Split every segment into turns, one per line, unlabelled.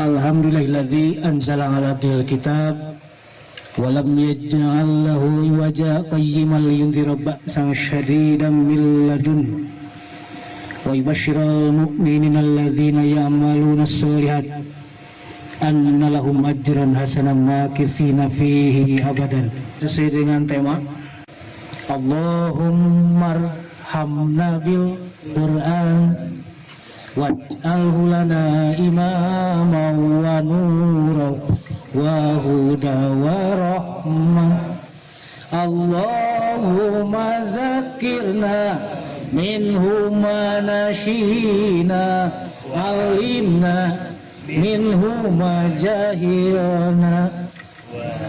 Alhamdulillahilladzi anzala 'ala abdil kitab wa lam yaj'al lahu iwaja qayyiman liyunzira ba'san syadidan min ladun wa yubashshiral mu'minina alladzina ya'maluna as-solihat anna lahum ajran hasanan makitsina fihi abadan. Sesuai dengan tema Allahumma arhamna bil Qur'an waj'alhu lana imaman wa nuran wa huda wa rahmah. Allahumma zakirna minhu ma nashina alimna minhu ma jahilna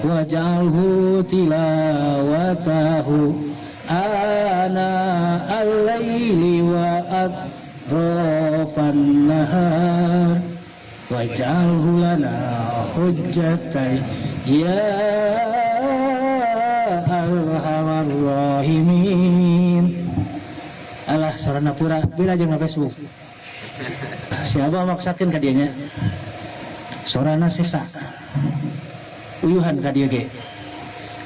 waj'alhu tilawatahu ana al-laili wa atrafan nahar waj'alhu lana hujjatan ya arhamar rahimin. Alah sarana pura bila jeung na Facebook. Siapa maksakeun ka dieu nya? Sorana sesa. Uyuhan ka dieu ge.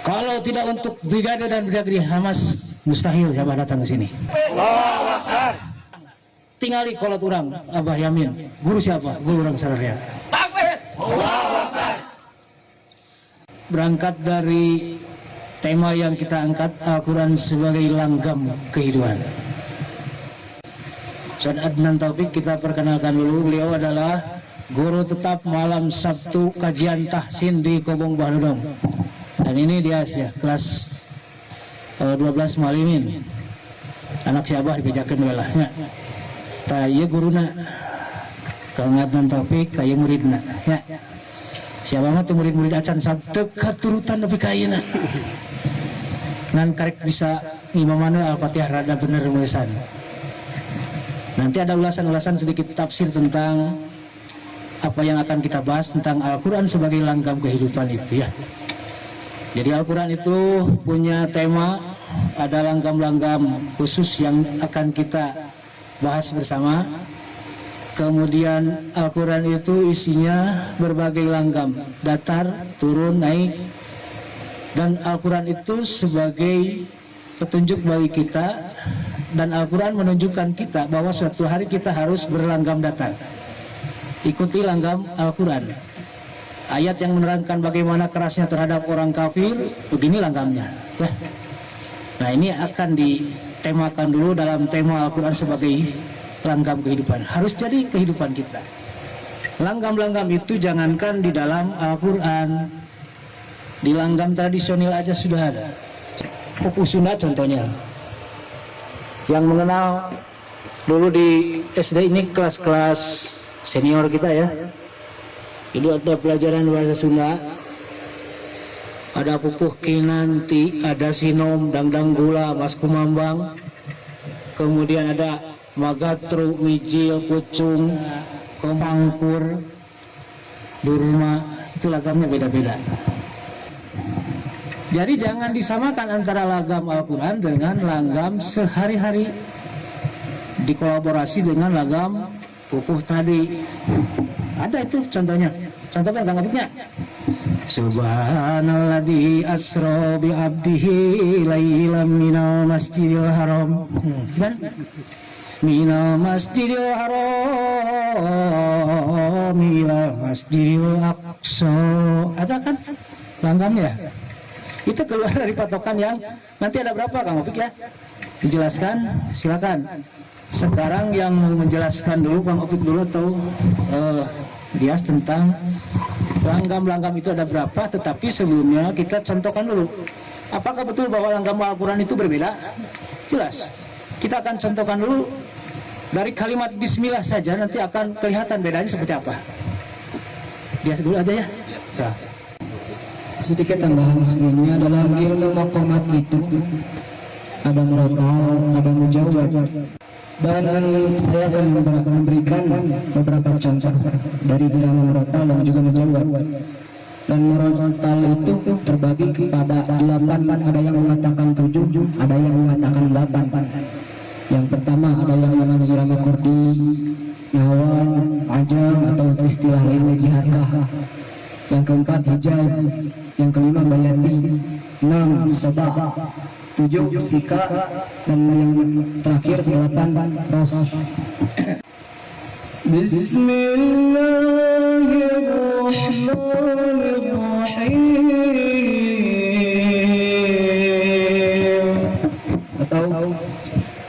Kalau tidak untuk brigade dan brigade Hamas mustahil siapa datang ke sini. Allahu Akbar. Tingali kolot urang Abah Yamin. Guru siapa? Guru urang sararea. Takbir. Allahu Akbar. Berangkat dari tema yang kita angkat, Al-Quran sebagai langgam kehidupan. Ustaz Adnan Taufik kita perkenalkan dulu. Beliau adalah guru tetap malam Sabtu kajian tahsin di Kobong Bahdudong. Dan ini dia ya, kelas 12 malimin. Anak si Abah dibejakeun welahnya. Ta ieu guruna Kang Adnan Taufik, ta ieu muridna ya. Si Abah mah teh murid-murid acan Sabtu katurutan nepi ka ayeuna. Ngan karek bisa imaman Al-Fatihah rada bener meusan. Nanti ada ulasan-ulasan sedikit tafsir tentang apa yang akan kita bahas tentang Al-Quran sebagai langgam kehidupan itu ya. Jadi Al-Quran itu punya tema, ada langgam-langgam khusus yang akan kita bahas bersama. Kemudian Al-Quran itu isinya berbagai langgam, datar, turun, naik. Dan Al-Quran itu sebagai petunjuk bagi kita. Dan Al-Quran menunjukkan kita bahwa suatu hari kita harus berlanggam datar. Ikuti langgam Al-Quran. Ayat yang menerangkan bagaimana kerasnya terhadap orang kafir, begini langgamnya. Nah ini akan ditemakan dulu dalam tema Al-Quran sebagai langgam kehidupan. Harus jadi kehidupan kita. Langgam-langgam itu jangankan di dalam Al-Quran, di langgam tradisional aja sudah ada. Popusuna contohnya. Yang mengenal dulu di SD ini kelas-kelas senior kita ya. Itu ada pelajaran bahasa Sunda. Ada pupuh kinanti, ada sinom, dangdang gula, mas kumambang. Kemudian ada magatru, mijil, pucung, komangkur, durma. Itu lagamnya beda-beda. Jadi jangan disamakan antara langgam Al-Quran dengan langgam sehari-hari. Dikolaborasi dengan langgam pupuh tadi. Ada itu contohnya. Contohnya Kang Apiknya. Subhanalladzi asra bi 'abdihi lailan minal masjidil haram. Dan minal masjidil haram ila masjidil aqsa. Ada kan langgamnya? Itu keluar dari patokan yang nanti ada berapa Kang Opik ya? Dijelaskan, silakan. Sekarang yang menjelaskan dulu Kang Opik dulu atau dia tentang langgam-langgam itu ada berapa, tetapi sebelumnya kita contohkan dulu. Apakah betul bahwa langgam Al-Quran itu berbeda? Jelas. Kita akan contohkan dulu dari kalimat bismillah saja, nanti akan kelihatan bedanya seperti apa. Dia dulu aja ya. Nah.
Sedikit tambahan sebelumnya, dalam ilmu maqamat itu ada murotal, ada mujawab, dan saya akan memberikan beberapa contoh dari bilangan murotal dan juga mujawab. Dan murotal itu terbagi kepada 8, ada yang mengatakan 7, ada yang mengatakan 8. Yang pertama ada yang namanya irama kurdi, Nawan, Ajam atau istilah lainnya Jiharkah. Yang keempat Hijaz. Yang kelima Bayati. 6 Sabah. 7 Sika. Dan yang terakhir 8 Ros. Bismillahirrahmanirrahim. Atau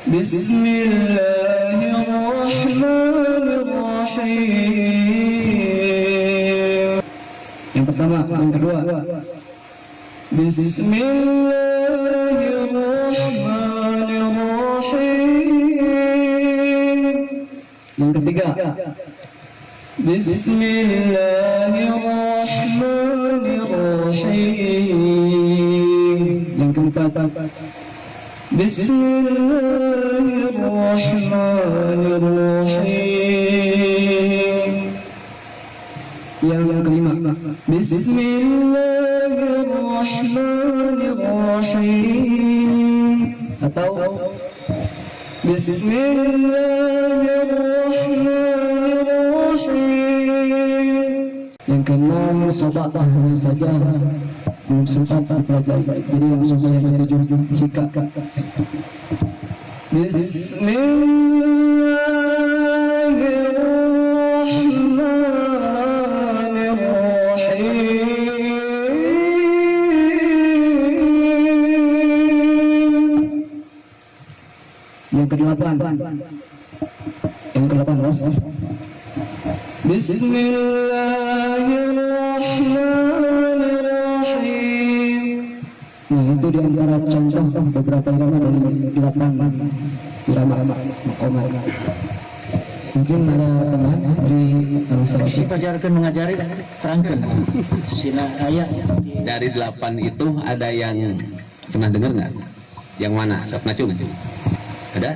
Bismillahirrahmanirrahim. Yang pertama, yang kedua. Bismillahirrahmanirrahim. Yang ketiga. Bismillahirrahmanirrahim. Yang keempat. Bismillahirrahmanirrahim. Yang kelima. Bismillahirrahmanirrahim. Atau Bismillahirrahmanirrahim. Yang keenam Sobatah hanya saja belum sempat dipelajari, jadi langsung saja ke 7 Sika. Bismillahirrahmanirrahim. Yang ke-8 was. Bismillahirrahmanirrahim. Nah, itu diantara contoh beberapa irama dari 8 irama Makomat. Mungkin ada tambahan dari Ustaz.
Si pajarkan mengajari terangkan sila ayat
Dari 8 itu ada yang pernah dengar nggak? Yang mana? Sok ngacung. Ada?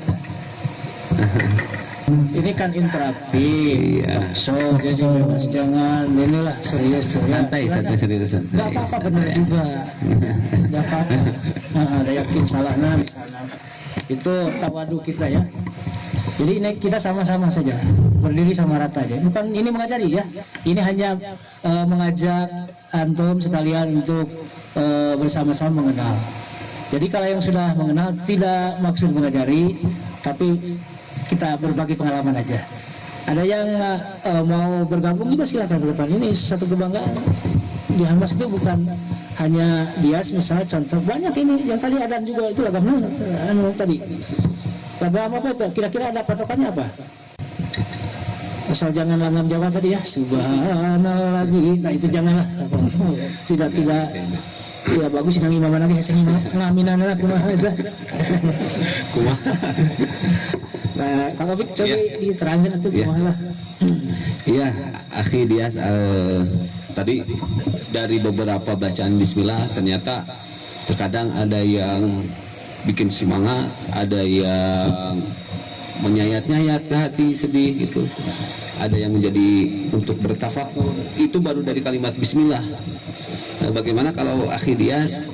ini kan interaktif.
Iya.
So jadi mas jangan inilah serius tuh ya.
Santai, serius.
Gak apa-apa, benar juga. Gak apa-apa. Ada yakin salahnya misalnya. Itu tawadu kita ya. Jadi ini kita sama-sama saja berdiri sama rata aja. Bukan ini mengajari ya. Ini hanya mengajak antum sekalian untuk bersama-sama mengenal. Jadi kalau yang sudah mengenal tidak maksud mengajari, tapi kita berbagi pengalaman aja. Ada yang mau bergabung juga silakan ke depan. Ini satu kebanggaan. Di Hanmas itu bukan hanya Dias, misalnya contoh banyak ini yang tadi ada juga itu lagam tadi. Lagam apa itu? Kira-kira ada patokannya apa? Asal jangan langgam Jawa tadi ya. Subhanallah. Nah itu janganlah. Tidak bagus nang imam lagi sing ngaminan lah kumaha itu.
Kumaha.
Nah, kalau coba diterangkan itu kumaha lah.
Iya, akhi Dias, tadi dari beberapa bacaan Bismillah ternyata terkadang ada yang bikin semangat, ada yang menyayat-nyayat ke hati, sedih gitu. Ada yang menjadi untuk bertafakur. Itu baru dari kalimat Bismillah. Bagaimana kalau akhi Dias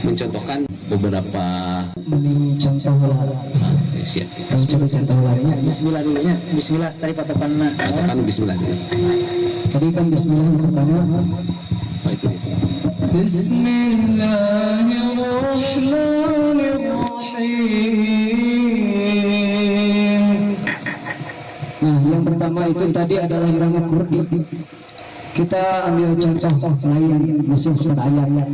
mencontohkan beberapa
contoh lah.
siap.
Coba contoh lainnya.
Bismillah dulunya. Bismillah tadi patokannya.
Katakan Bismillah.
Tadi kan Bismillah yang pertama.
Oh, itu.
Bismillahirrahmanirrahim. Nah, yang pertama itu tadi adalah irama kurdi. Kita ambil contoh lain masuk pada ayat.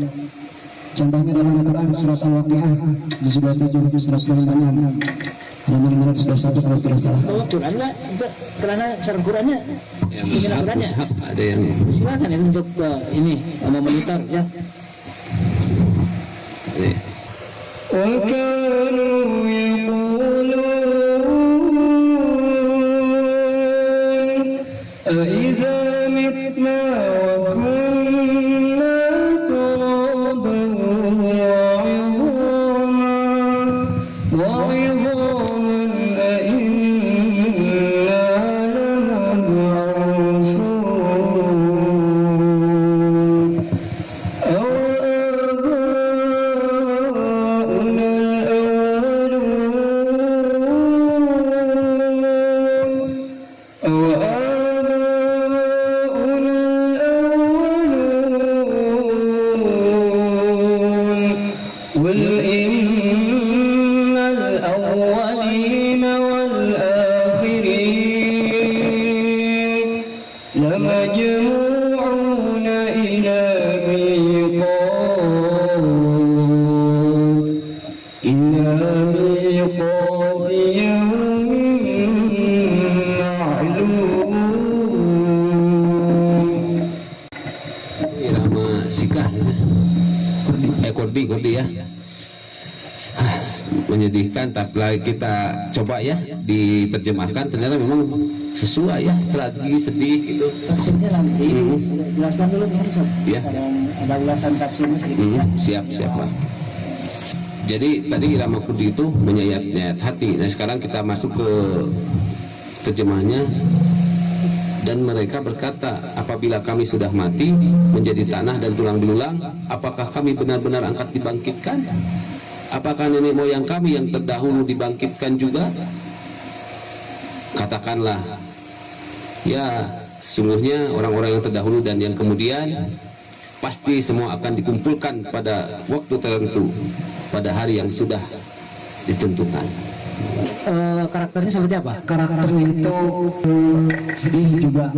Contohnya dalam Al-Quran surat Al-Waqi'ah juz 27 surat ke-5 halaman 121 kalau tidak salah.
Oh, Quran enggak? Itu karena cara Qurannya.
Yang mushaf ada yang
Silakan ya untuk ini memonitor ya.
وَكَانُوا يَقُولُونَ أَإِذَا مِتْنَا وَكُنَّا تُرَابًا وَعِظَامًا أَإِنَّا لَمَبْعُوثُونَ أَوْ آبَاؤُنَا
Sikah Kurdi ya. Menyedihkan, tapi kita coba ya diterjemahkan, ternyata memang sesuai ya, tragis, sedih gitu.
Tafsirnya nanti jelaskan dulu nih Ustaz.
Ya.
Ada ulasan tafsirnya sedikit ya.
Siap Pak. Jadi tadi Irama Kurdi itu menyayat-nyayat hati. Nah sekarang kita masuk ke terjemahnya. Dan mereka berkata, apabila kami sudah mati menjadi tanah dan tulang belulang, apakah kami benar-benar angkat dibangkitkan? Apakah nenek moyang kami yang terdahulu dibangkitkan juga? Katakanlah, ya sungguhnya orang-orang yang terdahulu dan yang kemudian pasti semua akan dikumpulkan pada waktu tertentu, pada hari yang sudah ditentukan.
Karakternya seperti apa?
Karakternya itu sedih juga.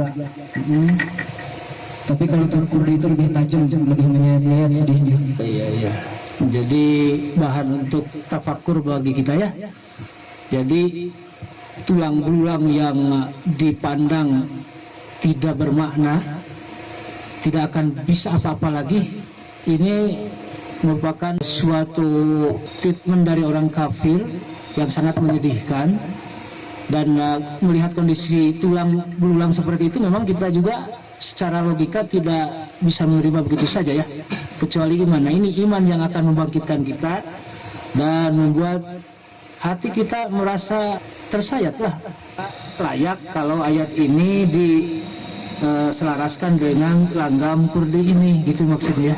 Tapi kalau Kurdi itu lebih tajam, lebih menyayat-nyayat sedihnya.
Iya. Jadi bahan untuk tafakur bagi kita ya. Jadi tulang belulang yang dipandang tidak bermakna, tidak akan bisa apa-apa lagi, ini merupakan suatu statement dari orang kafir yang sangat menyedihkan. Dan melihat kondisi tulang belulang seperti itu, memang kita juga secara logika tidak bisa menerima begitu saja ya, kecuali iman. Nah ini iman yang akan membangkitkan kita dan membuat hati kita merasa tersayat lah, layak kalau ayat ini diselaraskan dengan langgam Kurdi ini, gitu maksudnya.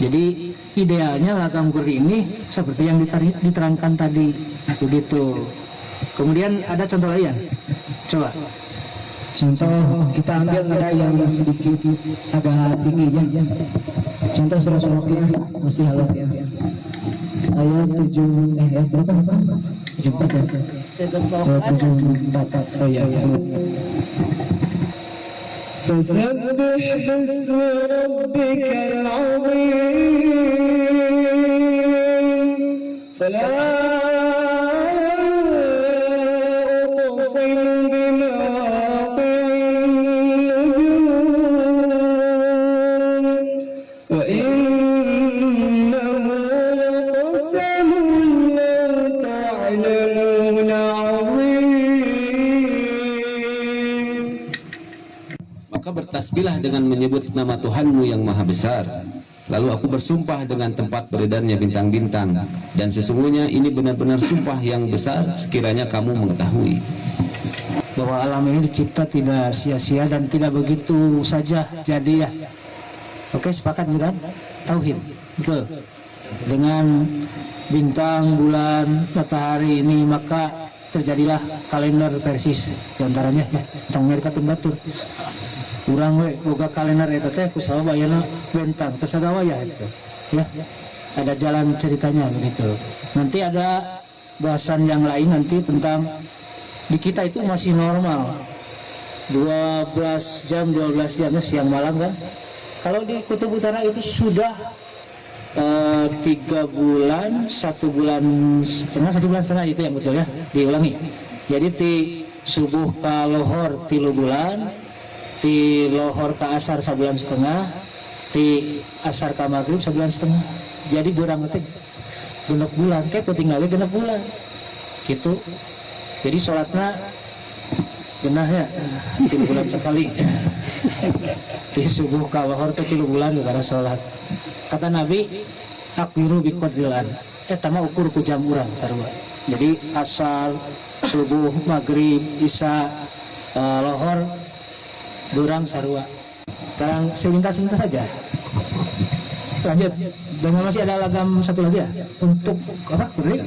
Jadi idealnya langgam Kurdi ini seperti yang diterangkan tadi, begitu. Kemudian ada contoh lain, coba.
Contoh kita ambil nada yang sedikit agak tinggi ya. Contoh surat Al-Waqiah, masih Al-Waqiah. Ayat 7 ayat berapa? 74 ya. 74. Oh ya. فسبح باسم ربك العظيم فلا أقسم بمواقع النجوم وإنه لقسم لو تعلمون عظيم.
Maka bertasbihlah dengan menyebut nama Tuhanmu yang maha besar. Lalu aku bersumpah dengan tempat beredarnya bintang-bintang, dan sesungguhnya ini benar-benar sumpah yang besar sekiranya kamu mengetahui.
Bahwa alam ini dicipta tidak sia-sia dan tidak begitu saja jadi ya. Oke, sepakat kan? Tauhid, betul. Dengan bintang, bulan, matahari ini maka terjadilah kalender Persis diantaranya ya. Tang mereka batur. Urang we boga kalender eta teh kusaha bayana bentang tersadawaya itu ya. Ada jalan ceritanya begitu. Nanti ada bahasan yang lain nanti tentang di kita itu masih normal 12 jam siang malam kan. Kalau di Kutub Utara itu sudah 3 bulan, 1 bulan setengah itu yang betul ya, diulangi. Jadi ti subuh ka lohor 3 bulan, ti lohor ka asar 1,5 bulan, ti asar ka maghrib 1,5 bulan. Jadi berang teh 6 bulan, teh tinggalnya 6 bulan gitu. Jadi sholatnya genah ya 3 bulan sekali. Ti subuh ka lohor teh 3 bulan gara sholat. Kata Nabi, akbiru biqadrilan, eta mah ukur ku jam urang sarua. Jadi asar, subuh, maghrib, isya, lohor durang sarua. Sekarang selintas saja. Lanjut. Dan masih ada lagam satu lagi ya untuk apa? Kurdi?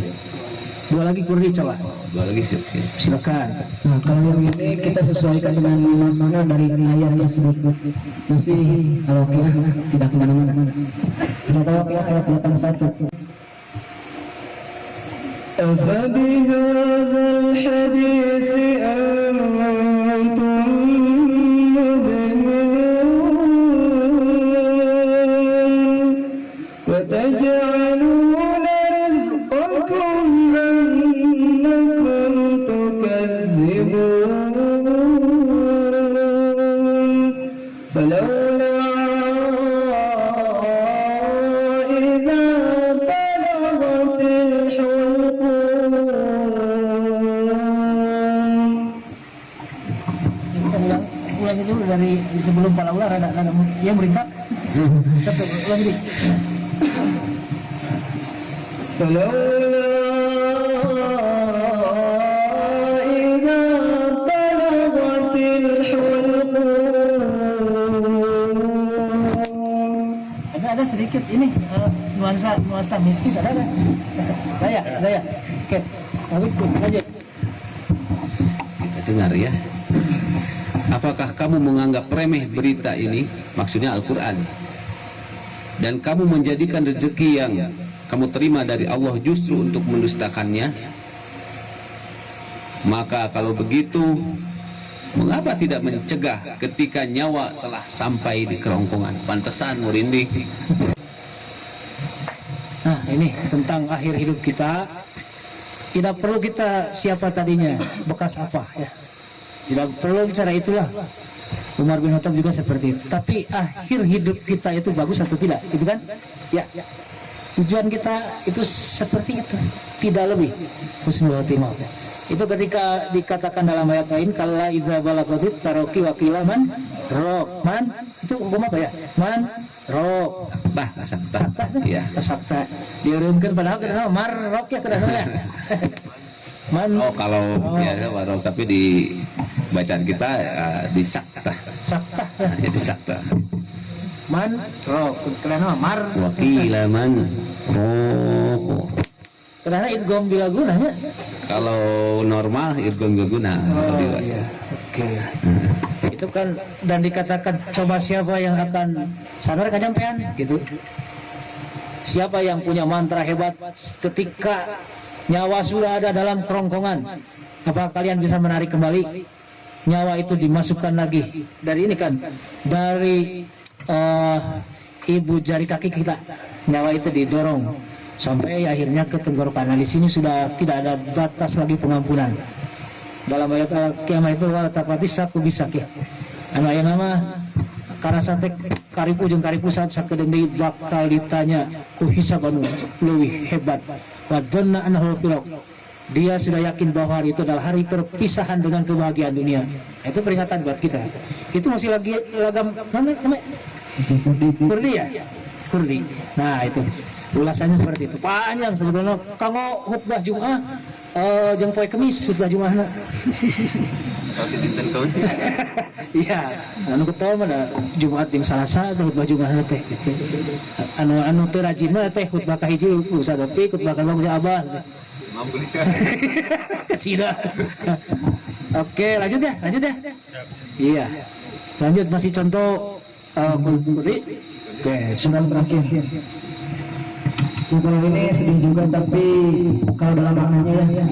2 lagi Kurdi, coba.
2 lagi
Silakan.
Nah, kalau yang ini kita sesuaikan dengan mana dari ayat tersebut. Masih Al-Waqiah, tidak kemana-mana. Surat Al-Waqiah ayat 81. أفبهذا الحديث أنتم مدهنون وتجعلون رزقكم أنكم تكذبون فلولا
Allah rada ya merintah. Tetap lagi. Ada sedikit ini nuansa mistis ada kan? Ada ya. Oke, ikut aja.
Kita dengar ya. Apakah kamu menganggap remeh berita ini? Maksudnya Al-Quran. Dan kamu menjadikan rezeki yang kamu terima dari Allah justru untuk mendustakannya? Maka kalau begitu, mengapa tidak mencegah ketika nyawa telah sampai di kerongkongan? Pantesan merinding.
Nah, ini tentang akhir hidup kita. Tidak perlu kita siapa tadinya, bekas apa ya. Tidak perlu bicara itulah. Umar bin Khattab juga seperti itu. Tapi akhir hidup kita itu bagus atau tidak? Itu kan? Ya. Tujuan kita itu seperti itu, tidak lebih. Husnul khotimah. Itu ketika dikatakan dalam ayat lain, kalla iza balaghatit taroki wa qila man rok. Man itu hukum apa ya? Man rok.
Sabta.
Ya, sabta. Diurunkan padahal kadang marrok ya kadang ya. Man.
Oh, kalau biasa warok, tapi di bacaan kita di sakta.
Sakta.
Ya, di sakta.
Man rok. Kadang mar.
Wakila man rok.
Karena idgham bila gunanya.
Kalau normal idgham bila guna.
Iya. Oke. Itu kan dan dikatakan coba siapa yang akan sadar kejampean gitu. Siapa yang punya mantra hebat ketika nyawa sudah ada dalam kerongkongan, apa kalian bisa menarik kembali? Nyawa itu dimasukkan lagi dari ini kan, dari ibu jari kaki kita. Nyawa itu didorong sampai akhirnya ke tenggorokan. Nah, di sini sudah tidak ada batas lagi pengampunan. Dalam ayat kiamat itu tapati saku bisa ya. Anu aya nama karena sate karipu jeung karipu sakedeung deui bakal ditanya ku hisabanu leuwih hebat. Wa dhanna annahu firaq. Dia sudah yakin bahwa hari itu adalah hari perpisahan dengan kebahagiaan dunia. Itu peringatan buat kita. Itu masih lagi lagam namanya kurdi ya? Kurdi. Nah, itu ulasannya seperti itu. Panjang sebetulnya. Kamu khutbah Jumat jeung poe Kemis khutbah Jumatna. Iya, anu ketua mah da Jumat jeung Salasa teh khutbah Jumatna teh gitu. Anu teu rajin mah teh khutbah ka hiji usah depi khutbah ka abah. Cina. Oke, lanjut ya. Iya. Lanjut masih contoh Kurdi.
Oke, sudah terakhir. Kalau ini sedih juga, tapi kalau dalam maknanya ya,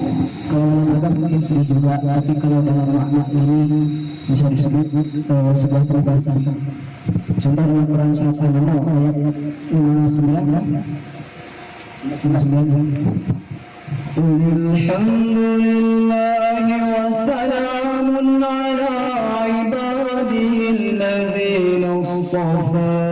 kalau agak mungkin sedih juga, tapi kalau dalam makna ini bisa disebut sebuah perbahasan. Contoh dalam Quran surat An-Nur ayat 59 ya. 59 ya. Alhamdulillahi wa salamun ala ibadihi alladhina istafa.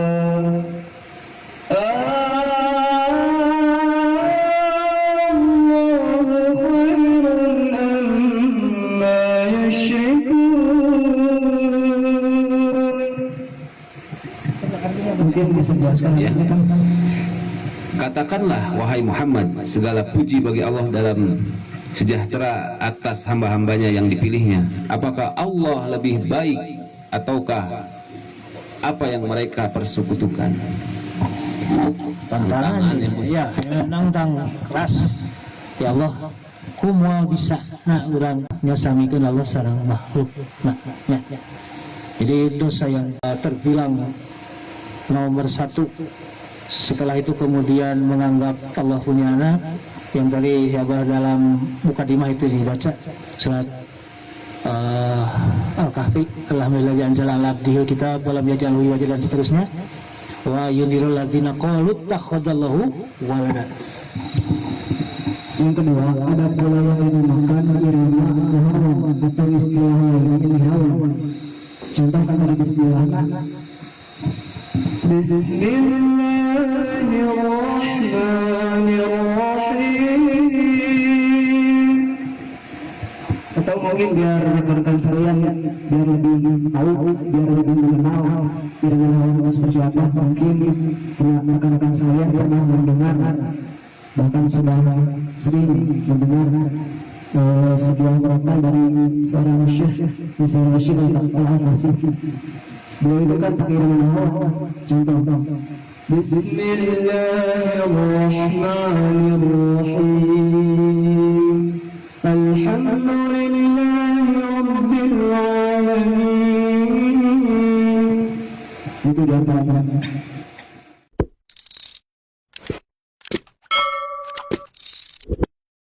Mungkin bisa jelaskan ya.
Katakanlah wahai Muhammad, segala puji bagi Allah dalam sejahtera atas hamba-hambanya yang dipilihnya. Apakah Allah lebih baik ataukah apa yang mereka persekutukan?
Tantangan ya, nantang keras. Ya Allah, kumoal bisa nah urang nyasamikeun Allah sareng makhluk. Nah, ya. Jadi dosa yang terbilang nomor satu. Setelah itu kemudian menganggap Allah punya anak, yang tadi siapa dalam mukadimah itu dibaca surat Al-Kahfi, alhamdulillah anzala ala abdihil kitab wa lam yaj'alhu iwaja dan seterusnya. Wa yundirul ladzina qalu takhadallahu walada.
Yang kedua, ada pula yang dinamakan irama haram atau istilah lainnya hawa. Contoh kata bismillah. Bismillahirrahmanirrahim. Atau mungkin biar rekan-rekan sekalian biar lebih tahu, biar lebih mengenal Irman Hawan itu seperti apa. Mungkin rekan-rekan sekalian pernah mendengar, bahkan sudah sering mendengar sebuah murotal dari seorang syekh, misalnya Syekh Al-Fasih. Beliau itu kan pakai Irman Hawan. Contoh, Bismillahirrahmanirrahim. Alhamdulillahi Rabbil Alamin. Itu di antara